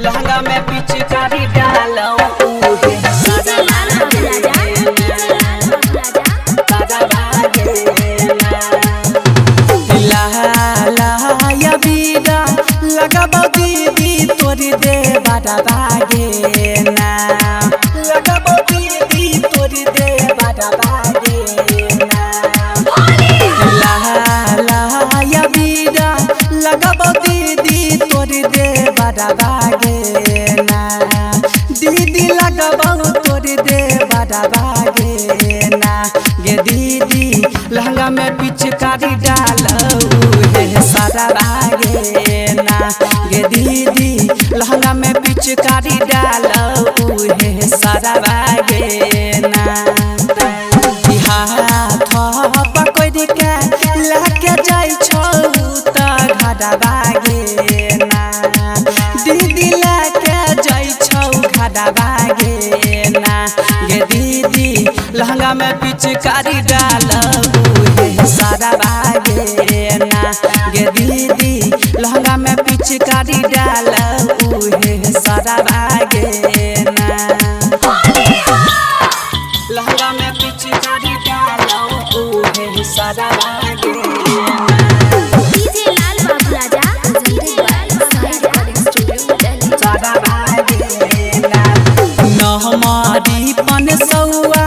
लहंगा में पिचकारी डालो लगाबो दीदी तोरी दे बाड़ा बागे ना लगाबो दीदी तोरी दे बाड़ा बागे ना या बीड़ा लगाबो दीदी तोरी दे बाड़ा बागे ना दीदी लगाबो तोरी दे बाड़ा बागे ना गे दीदी लहंगा में पिचकारी डालो सारा बागे ना गे दीदी लहंगा में पिचकारी डालो सारा बागे ना हाथ पकड़ के लेके जाई छौ त घड़ा बागे ना दीदी लेके जाई छौ घड़ा बागे ना गे दीदी लहंगा में पिचकारी डालो सारा बागे ना गे दीदी लहंगा में पिचकारी डालो सारा बागे ना लहंगा में पिचकारी डालो सारा बागे डीजे लाल बाबू राजा सारा बागे ना हमारी पन सौआ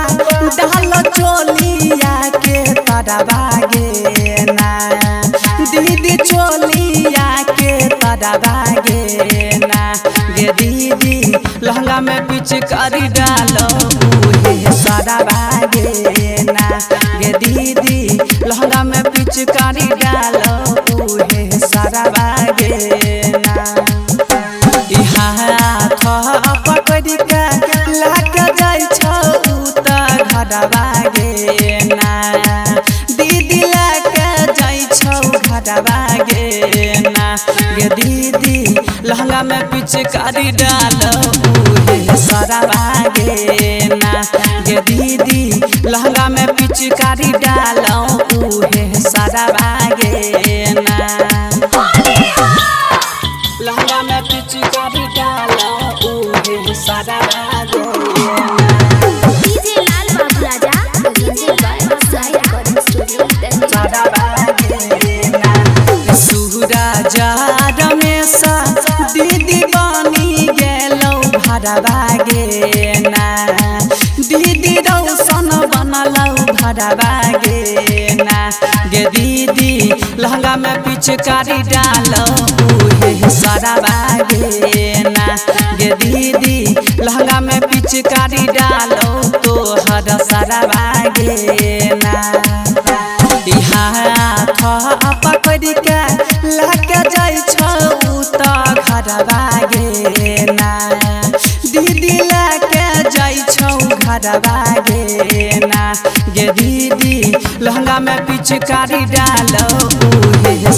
डाल चोलिया के तारा बागे ना दीदी चोलिया के तारा बागे ना गे दीदी लहंगा में पिचकारी डालो सारा बागे ना गे दीदी लहंगा में पिचकारी डालो सारा बागे ना हाथ पकड़ के लेके जाई छौ त घड़ा बागे ना दीदी लेके जाई छौ घड़ा बागे ना गे दीदी लहंगा में पिचकारी डालो सारा बागे ना गे दीदी लहंगा में पिचकारी डालो सारा बागे ना लहंगा में पिचकारी डालो सारा बागे डीजे लाल बाबू राजा सारा बागे ना सुहरा जार में सा दीदी बनी गेलो भाड़ा बागे ना दीदी रौशन बनलो भाड़ा बागे ना गे दीदी लहंगा में पिचकारी डालो सारा बागे ना गे दीदी लहंगा में पिचकारी डालो तो हर सारा बागे ना हाथ पकड़ के लेके जाई छौ त घड़ा बागे ना दीदी लेके जाई छौ घड़ा बागे ना गे दीदी लहंगा में पिचकारी डालो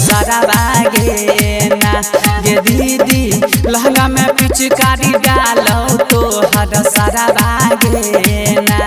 सारा बागे ना गे दीदी लहंगा में पिचकारी डालो तो हर सारा बागे ना।